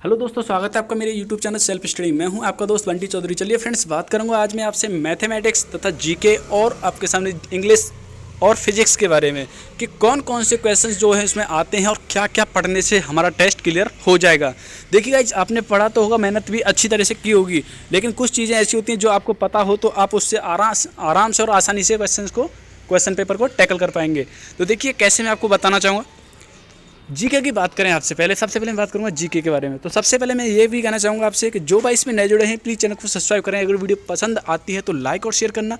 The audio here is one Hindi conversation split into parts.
हेलो दोस्तों, स्वागत है आपका मेरे यूट्यूब चैनल सेल्फ स्टडी। मैं हूं आपका दोस्त बंटी चौधरी। चलिए फ्रेंड्स, बात करूंगा आज मैं आपसे मैथमेटिक्स तथा जीके और आपके सामने इंग्लिश और फिजिक्स के बारे में कि कौन कौन से क्वेश्चंस जो है इसमें आते हैं और क्या क्या पढ़ने से हमारा टेस्ट क्लियर हो जाएगा। देखिए गाइस, आपने पढ़ा तो होगा, मेहनत भी अच्छी तरह से की होगी, लेकिन कुछ चीज़ें ऐसी होती हैं जो आपको पता हो तो आप उससे आराम से और आसानी से क्वेश्चन पेपर को टैकल कर पाएंगे। तो देखिए कैसे मैं आपको बताना चाहूँगा। जीके की बात करें आपसे पहले, सबसे पहले मैं बात करूंगा जीके के बारे में। तो सबसे पहले मैं ये भी कहना चाहूँगा आपसे कि जो भाई इसमें नए जुड़े हैं प्लीज़ चैनल को सब्सक्राइब करें। अगर वीडियो पसंद आती है तो लाइक और शेयर करना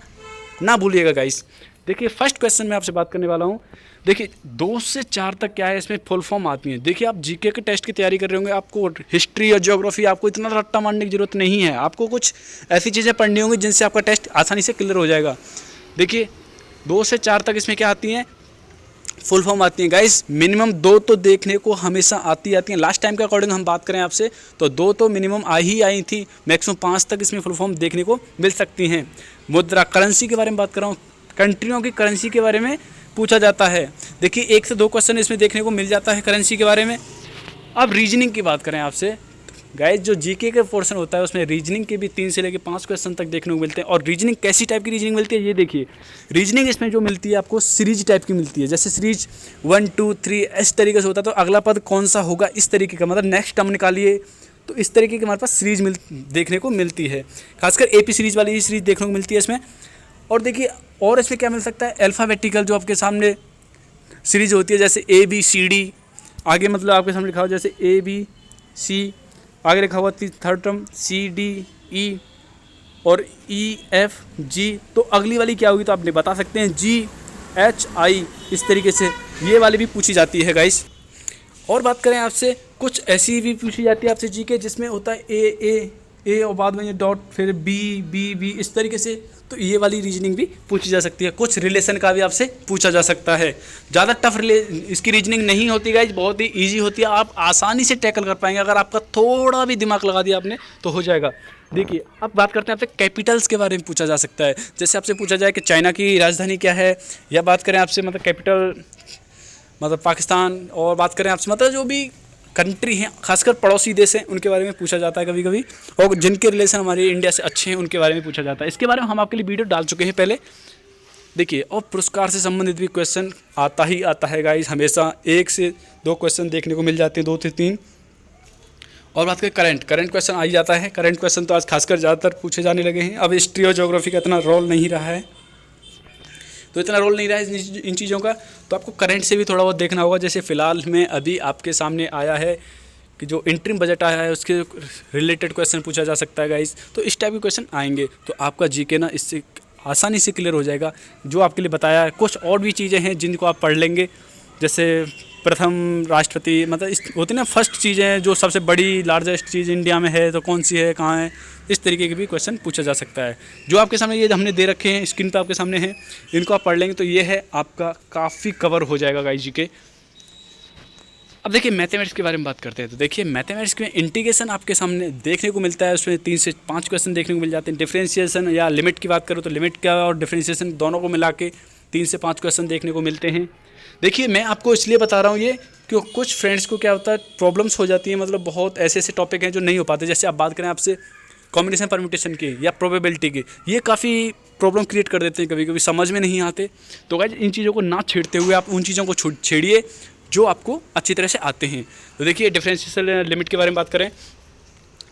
ना भूलिएगा गाइस। देखिए फर्स्ट क्वेश्चन मैं आपसे बात करने वाला हूँ। देखिए 2 से 4 तक क्या है, इसमें फुल फॉर्म आती है। देखिए आप जीके के टेस्ट की तैयारी कर रहे होंगे, आपको हिस्ट्री और ज्योग्राफी आपको इतना रट्टा मारने की जरूरत नहीं है। आपको कुछ ऐसी चीज़ें पढ़नी होंगी जिनसे आपका टेस्ट आसानी से क्लियर हो जाएगा। देखिए 2 से 4 तक इसमें क्या आती हैं, फुल फॉर्म आती हैं गाइस। मिनिमम 2 तो देखने को हमेशा आती हैं। लास्ट टाइम के अकॉर्डिंग हम बात करें आपसे तो 2 तो मिनिमम आई थी, मैक्सिमम 5 तक इसमें फुल फॉर्म देखने को मिल सकती हैं। मुद्रा करेंसी के बारे में बात कर रहा हूँ, कंट्रियों की करेंसी के बारे में पूछा जाता है। देखिए 1 से 2 क्वेश्चन इसमें देखने को मिल जाता है करेंसी के बारे में। अब रीजनिंग की बात करें आपसे गाइस, जो जीके का पोर्शन होता है उसमें रीजनिंग के भी 3 से लेकर 5 क्वेश्चन तक देखने को मिलते हैं। और रीजनिंग कैसी टाइप की रीजनिंग मिलती है ये देखिए। रीजनिंग इसमें जो मिलती है आपको सीरीज टाइप की मिलती है, जैसे सीरीज 1 2 3 इस तरीके से होता है। तो अगला पद कौन सा होगा इस तरीके का, मतलब नेक्स्ट टर्म निकालिए, तो इस तरीके की हमारे पास सीरीज देखने को मिलती है। खासकर एपी सीरीज वाली सीरीज देखने को मिलती है इसमें। और देखिए और इसमें क्या मिल सकता है, अल्फ़ाबेटिकल जो आपके सामने सीरीज होती है, जैसे ABCD, आगे मतलब आपके सामने लिखा हो जैसे ABC, आगे लिखा हुआ थर्ड टर्म CDE और EFG। तो अगली वाली क्या होगी तो आप बता सकते हैं GHI। इस तरीके से ये वाली भी पूछी जाती है गाइस। और बात करें आपसे, कुछ ऐसी भी पूछी जाती है आपसे जीके जिसमें होता है ए और बाद में ये डॉट, फिर बी इस तरीके से। तो ये वाली रीजनिंग भी पूछी जा सकती है। कुछ रिलेशन का भी आपसे पूछा जा सकता है। ज़्यादा टफ इसकी रीजनिंग नहीं होती गाइज, बहुत ही ईजी होती है। आप आसानी से टैकल कर पाएंगे, अगर आपका थोड़ा भी दिमाग लगा दिया आपने तो हो जाएगा। देखिए अब बात करते हैं आपसे कैपिटल्स के बारे में पूछा जा सकता है। जैसे आपसे पूछा जाए कि चाइना की राजधानी क्या है, या बात करें आपसे मतलब कैपिटल मतलब पाकिस्तान, और बात करें आपसे मतलब जो भी कंट्री हैं, खासकर पड़ोसी देश हैं, उनके बारे में पूछा जाता है कभी कभी। और जिनके रिलेशन हमारे इंडिया से अच्छे हैं उनके बारे में पूछा जाता है। इसके बारे में हम आपके लिए वीडियो डाल चुके हैं पहले, देखिए। और पुरस्कार से संबंधित भी क्वेश्चन आता ही आता है गाइस, हमेशा 1 से 2 क्वेश्चन देखने को मिल जाते हैं, 2 से 3। और बात करें करंट क्वेश्चन आ ही जाता है। करंट क्वेश्चन तो आज खासकर ज़्यादातर पूछे जाने लगे हैं। अब हिस्ट्री और ज्योग्राफी का इतना रोल नहीं रहा है, इन चीज़ों का। तो आपको करंट से भी थोड़ा बहुत देखना होगा। जैसे फ़िलहाल में अभी आपके सामने आया है कि जो इंटरिम बजट आया है उसके रिलेटेड क्वेश्चन पूछा जा सकता है गाइस। तो इस टाइप के क्वेश्चन आएंगे तो आपका जीके ना इससे आसानी से क्लियर हो जाएगा। जो आपके लिए बताया है, कुछ और भी चीज़ें हैं जिनको आप पढ़ लेंगे, जैसे प्रथम राष्ट्रपति, मतलब इस होती ना फर्स्ट चीज़ें, जो सबसे बड़ी लार्जेस्ट चीज़ इंडिया में है तो कौन सी है, कहाँ है, इस तरीके के भी क्वेश्चन पूछा जा सकता है। जो आपके सामने ये हमने दे रखे हैं, स्क्रीन पे आपके सामने हैं, इनको आप पढ़ लेंगे तो ये है आपका काफ़ी कवर हो जाएगा गाइस जीके। अब देखिए मैथमेटिक्स के बारे में बात करते हैं। तो देखिए मैथमेटिक्स में इंटीग्रेशन आपके सामने देखने को मिलता है, उसमें 3 से 5 क्वेश्चन देखने को मिल जाते हैं। डिफरेंशिएशन या लिमिट की बात करूँ तो लिमिट का और डिफरेंशिएशन दोनों को मिला के 3 से 5 क्वेश्चन देखने को मिलते हैं। देखिए मैं आपको इसलिए बता रहा हूँ ये, क्योंकि कुछ फ्रेंड्स को क्या होता है, प्रॉब्लम्स हो जाती है, मतलब बहुत ऐसे ऐसे टॉपिक हैं जो नहीं हो पाते। जैसे आप बात करें आपसे कॉम्बिनेशन परम्यूटेशन की या प्रोबेबिलिटी की, ये काफ़ी प्रॉब्लम क्रिएट कर देते हैं, कभी कभी समझ में नहीं आते। तो गाइस इन चीज़ों को ना छेड़ते हुए आप उन चीज़ों को छेड़िए जो आपको अच्छी तरह से आते हैं। तो देखिए डिफरेंशियल लिमिट के बारे में बात करें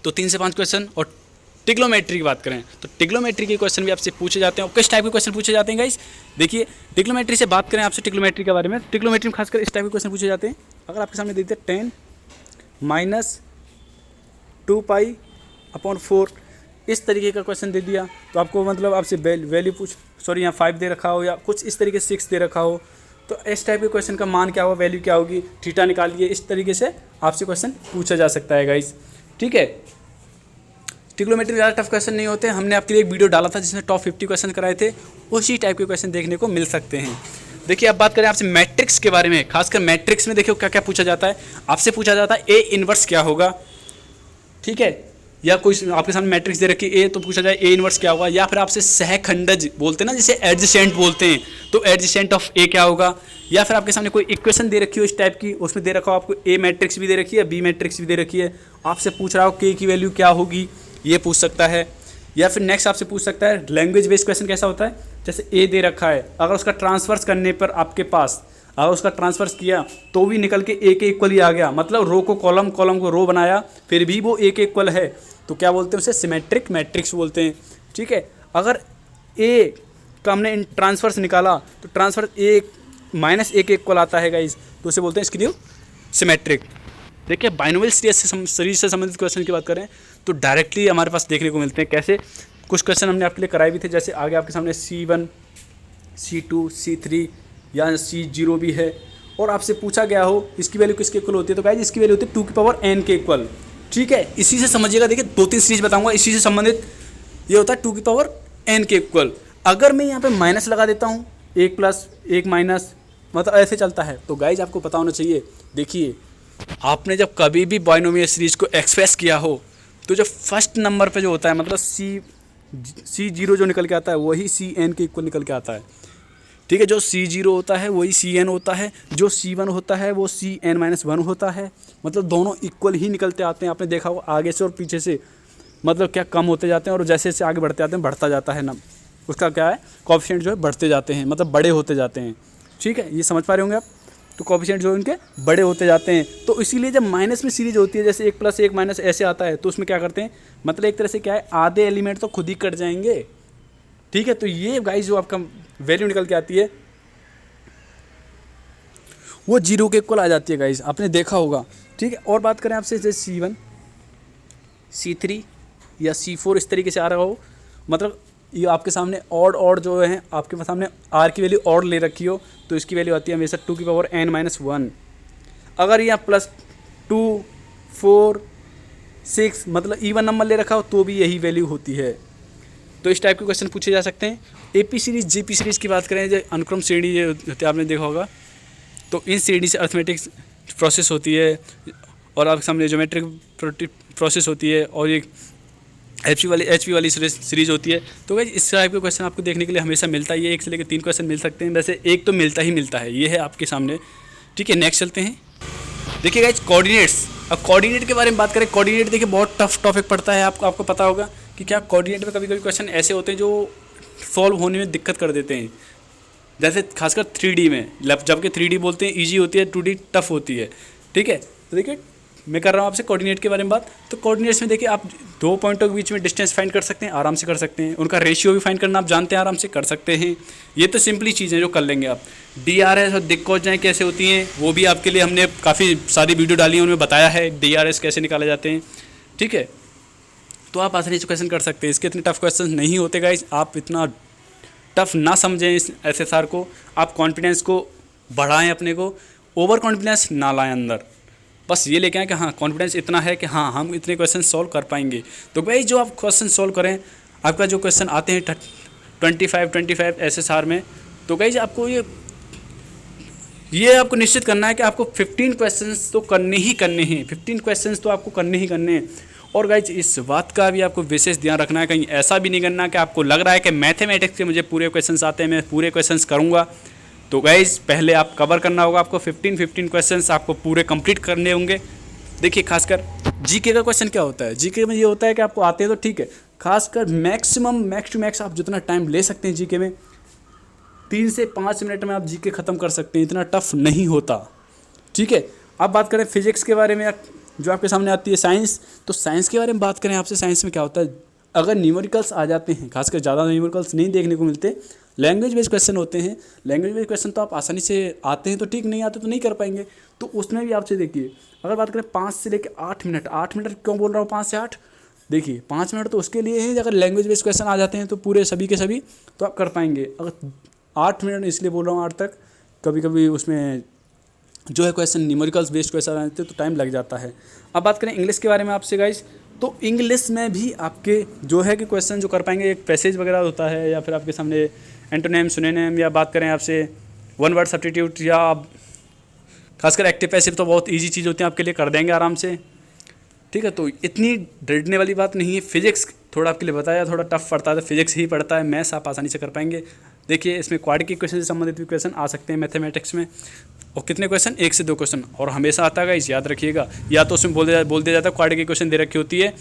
तो 3 से 5 क्वेश्चन, और ट्रिग्नोमेट्री की बात करें तो ट्रिग्नोमेट्री के क्वेश्चन भी आपसे पूछे जाते हैं। और किस टाइप के क्वेश्चन पूछे जाते हैं गाइस, देखिए ट्रिग्नोमेट्री से बात करें आपसे, ट्रिग्नोमेट्री के बारे में, ट्रिग्नोमेट्री में खासकर इस टाइप के क्वेश्चन पूछे जाते हैं। अगर आपके सामने देते 10 - 2π/4 इस तरीके का क्वेश्चन दे दिया, तो आपको मतलब आपसे वैल्यू यहाँ 5 दे रखा हो या कुछ इस तरीके से 6 दे रखा हो, तो इस टाइप के क्वेश्चन का मान क्या होगा, वैल्यू क्या होगी, थीटा निकालिए, इस तरीके से आपसे क्वेश्चन पूछा जा सकता है गाइस। ठीक है, ट्रिग्नोमेट्री ज़्यादा टफ क्वेश्चन नहीं होते। हमने आपके लिए एक वीडियो डाला था जिसमें टॉप 50 क्वेश्चन कराए थे, उसी टाइप के क्वेश्चन देखने को मिल सकते हैं। देखिए अब बात करें आपसे मैट्रिक्स के बारे में, खासकर मैट्रिक्स में देखिए क्या क्या पूछा जाता है। आपसे पूछा जाता है A इनवर्स क्या होगा, ठीक है, या कोई आपके सामने मैट्रिक्स दे रखी है ए, तो पूछा जाए ए इनवर्स क्या होगा, या फिर आपसे सहखंडज बोलते हैं ना, जिसे एडजेसेंट बोलते हैं, तो एडजेसेंट ऑफ ए क्या होगा। या फिर आपके सामने कोई इक्वेशन दे रखी हो इस टाइप की, उसमें दे रखा हो आपको ए मैट्रिक्स भी दे रखी है, बी मैट्रिक्स भी दे रखी है, आपसे पूछ रहा हो के की वैल्यू क्या होगी, ये पूछ सकता है। या फिर नेक्स्ट आपसे पूछ सकता है लैंग्वेज बेस्ड क्वेश्चन कैसा होता है, जैसे ए दे रखा है, अगर उसका ट्रांसफर्स करने पर आपके पास, अगर उसका ट्रांसफर्स किया तो भी निकल के ए के इक्वल ही आ गया, मतलब रो को कॉलम, कॉलम को रो बनाया, फिर भी वो ए के इक्वल है, तो क्या बोलते हैं उसे, सिमेट्रिक मैट्रिक्स बोलते हैं। ठीक है, अगर ए का हमने ट्रांसफर्स निकाला तो ट्रांसफर ए माइनस ए के इक्वल आता है गाइज, तो उसे बोलते हैं इसके लिए सिमेट्रिक। देखिए बाइनोमियल सीरीज से संबंधित क्वेश्चन की बात करें तो डायरेक्टली हमारे पास देखने को मिलते हैं। कैसे, कुछ क्वेश्चन हमने आपके लिए कराए भी थे, जैसे आगे आपके सामने C1, C2, C3 या C0 भी है, और आपसे पूछा गया हो इसकी वैल्यू किसके इक्वल होती है, तो गाइज इसकी वैल्यू होती है 2 की पावर n के इक्वल। ठीक है, इसी से समझिएगा, देखिए 2-3 सीरीज बताऊंगा इसी से संबंधित, ये होता है 2 की पावर n के इक्वल। अगर मैं यहाँ पे माइनस लगा देता हूँ, 1 प्लस 1 माइनस, मतलब ऐसे चलता है, तो गाइज आपको पता होना चाहिए। देखिए आपने जब कभी भी बाइनोमियल सीरीज को एक्सप्रेस किया हो, तो जो फर्स्ट नंबर पे जो होता है, मतलब C0 जो निकल के आता है वही Cn के इक्वल निकल के आता है। ठीक है, जो C0 होता है वही Cn होता है, जो C1 होता है वो Cn-1 होता है, मतलब दोनों इक्वल ही निकलते आते हैं। आपने देखा होगा आगे से और पीछे से, मतलब क्या कम होते जाते हैं, और जैसे जैसे आगे बढ़ते आते हैं बढ़ता जाता है ना, उसका क्या है कोएफिशिएंट जो है बढ़ते जाते हैं, मतलब बड़े होते जाते हैं। ठीक है, ये समझ पा रहे होंगे आप, तो कोएफिशिएंट जो इनके बड़े होते जाते हैं। तो इसीलिए जब माइनस में सीरीज होती है, जैसे 1 प्लस 1 माइनस ऐसे आता है, तो उसमें क्या करते हैं, मतलब एक तरह से क्या है, आधे एलिमेंट तो खुद ही कट जाएंगे। ठीक है, तो ये गाइस जो आपका वैल्यू निकल के आती है वो 0 के इक्वल आ जाती है गाइस, आपने देखा होगा। ठीक है, और बात करें आपसे जैसे C1, C3 या C4 इस तरीके से आ रहा हो, मतलब ये आपके सामने ऑड जो है, आपके सामने आर की वैल्यू ऑड ले रखी हो, तो इसकी वैल्यू आती है हमेशा 2 की पावर n-1। अगर यहाँ +2, 4, 6 मतलब इवन नंबर ले रखा हो तो भी यही वैल्यू होती है। तो इस टाइप के क्वेश्चन पूछे जा सकते हैं। AP सीरीज, GP सीरीज की बात करें, जो अनुक्रम श्रेणी जो होती है आपने देखा होगा, तो इन श्रेणी से अर्थमेटिक प्रोसेस होती है, और आपके सामने ज्योमेट्रिक प्रोसेस होती है, और एक HP वाली सीरीज होती है। तो गाइस इस टाइप के क्वेश्चन आपको देखने के लिए हमेशा मिलता ही है, 1 से लेकर 3 क्वेश्चन मिल सकते हैं, वैसे एक तो मिलता ही मिलता है, ये है आपके सामने। ठीक है, नेक्स्ट चलते हैं। देखिए गाइस कोऑर्डिनेट्स, अब कोऑर्डिनेट के बारे में बात करें, कोऑर्डिनेट देखिए बहुत टफ टॉपिक पड़ता है, आपको पता होगा कि क्या कोऑर्डिनेट में कभी कभी क्वेश्चन ऐसे होते हैं जो सॉल्व होने में दिक्कत कर देते हैं, जैसे खासकर 3D में, जबकि 3D बोलते हैं ईजी होती है, 2D टफ होती है। ठीक है, तो देखिए मैं कर रहा हूँ आपसे कोऑर्डिनेट के बारे में बात। तो कोऑर्डिनेट्स में देखिए आप 2 पॉइंटों के बीच में डिस्टेंस फाइंड कर सकते हैं, आराम से कर सकते हैं, उनका रेशियो भी फाइंड करना आप जानते हैं, आराम से कर सकते हैं। ये तो सिंपली चीज़ें जो कर लेंगे आप। DRS और दिक्कतें कैसे होती हैं वो भी आपके लिए हमने काफ़ी सारी वीडियो डाली है, उनमें बताया है DRS कैसे निकाले जाते हैं। ठीक है, तो आप आसानी से क्वेश्चन कर सकते हैं, इसके इतने टफ क्वेश्चन नहीं होते गाइस, आप इतना टफ ना समझें इस SSR को, आप कॉन्फिडेंस को बढ़ाएं अपने को, ओवर कॉन्फिडेंस ना लाएं अंदर, बस ये लेके आए कि हाँ कॉन्फिडेंस इतना है कि हाँ हम इतने क्वेश्चन सॉल्व कर पाएंगे। तो भाई जो आप क्वेश्चन सॉल्व करें, आपका जो क्वेश्चन आते हैं 25 SSR में, तो गाइज आपको ये आपको निश्चित करना है कि आपको 15 क्वेश्चंस तो करने ही करने हैं, 15 क्वेश्चंस तो आपको करने ही करने हैं। और गाइज इस बात का भी आपको विशेष ध्यान रखना है, कहीं ऐसा भी नहीं करना कि आपको लग रहा है कि मैथमेटिक्स के मुझे पूरे क्वेश्चंस आते हैं, मैं पूरे क्वेश्चंस करूँगा। तो गाइज पहले आप कवर करना होगा, आपको 15 क्वेश्चंस आपको पूरे कंप्लीट करने होंगे। देखिए खासकर जीके का क्वेश्चन क्या होता है, जीके में ये होता है कि आपको आते हैं तो ठीक है, खासकर मैक्स टू मैक्स आप जितना टाइम ले सकते हैं जीके में, 3 से 5 मिनट में आप जीके ख़त्म कर सकते हैं, इतना टफ नहीं होता। ठीक है, अब बात करें फिजिक्स के बारे में, जो आपके सामने आती है साइंस, तो साइंस के बारे में बात करें आपसे, साइंस में क्या होता है, अगर न्यूमेरिकल्स आ जाते हैं, खासकर ज़्यादा न्यूमेरिकल्स नहीं देखने को मिलते, लैंग्वेज बेस्ड क्वेश्चन होते हैं। लैंग्वेज बेस्ड क्वेश्चन तो आप आसानी से आते हैं तो ठीक, नहीं आते तो नहीं कर पाएंगे। तो उसमें भी आपसे देखिए, अगर बात करें 5 से लेकर 8 मिनट, 8 मिनट क्यों बोल रहा हूँ 5 से 8, देखिए 5 मिनट तो उसके लिए है अगर लैंग्वेज बेस्ड क्वेश्चन आ जाते हैं तो पूरे सभी के सभी तो आप कर पाएंगे। अगर 8 मिनट इसलिए बोल रहा हूँ 8 तक, कभी कभी उसमें जो है क्वेश्चन न्यूमेरिकल्स बेस्ड क्वेश्चन आ जाते हैं तो टाइम लग जाता है। अब बात करें इंग्लिश के बारे में आपसे गाइस, तो इंग्लिश में भी आपके जो है कि क्वेश्चन जो कर पाएंगे, एक पैसेज वगैरह होता है, या फिर आपके सामने एंटोनेम सिनोनिम, या बात करें आपसे वन वर्ड सब्स्टिट्यूट, या खासकर एक्टिव पैसिव तो बहुत इजी चीज़ होती है, आपके लिए कर देंगे आराम से। ठीक है, तो इतनी डरने वाली बात नहीं है। फिजिक्स थोड़ा आपके लिए बताया, थोड़ा टफ पड़ता है तो फिजिक्स ही पड़ता है, मैथ्स आप आसानी से कर पाएंगे। देखिए इसमें क्वाड्रेटिक इक्वेशन से संबंधित भी क्वेश्चन आ सकते हैं मैथमेटिक्स में, और कितने क्वेश्चन, 1 से 2 क्वेश्चन, और हमेशा आता है इस याद रखिएगा। या तो उसमें बोल दिया जाता है क्वाड्रेटिक इक्वेशन दे रखी होती है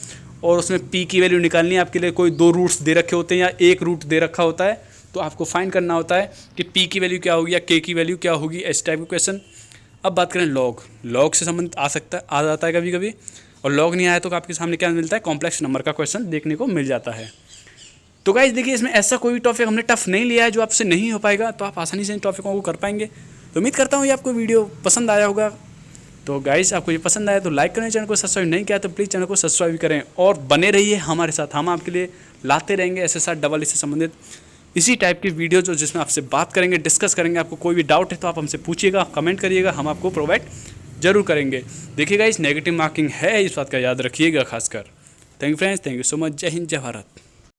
और उसमें पी की वैल्यू निकालनी है आपके लिए, कोई 2 रूट्स दे रखे होते हैं या 1 रूट दे रखा होता है, तो आपको फाइंड करना होता है कि पी की वैल्यू क्या होगी या के की वैल्यू क्या होगी, इस टाइप के क्वेश्चन। अब बात करें लॉग से संबंधित आ जाता है कभी कभी, और लॉग नहीं आया तो आपके सामने क्या मिलता है, कॉम्प्लेक्स नंबर का क्वेश्चन देखने को मिल जाता है। तो गाइस देखिए इसमें ऐसा कोई टॉपिक हमने टफ नहीं लिया है जो आपसे नहीं हो पाएगा, तो आप आसानी से इन टॉपिकों को कर पाएंगे। तो उम्मीद करता हूँ ये आपको वीडियो पसंद आया होगा। तो गाइस आपको ये पसंद आया तो लाइक करें, चैनल को सब्सक्राइब नहीं किया तो प्लीज़ चैनल को सब्सक्राइब करें और बने रहिए हमारे साथ। हम आपके लिए लाते रहेंगे ऐसे साथ डबल इससे संबंधित इसी टाइप की वीडियो जो जिसमें आपसे बात करेंगे, डिस्कस करेंगे। आपको कोई भी डाउट है तो आप हमसे पूछिएगा, कमेंट करिएगा, हम आपको प्रोवाइड जरूर करेंगे। देखिएगा इस नेगेटिव मार्किंग है, इस बात का याद रखिएगा खासकर। Thank you friends, thank you so much. जय हिंद, जय भारत।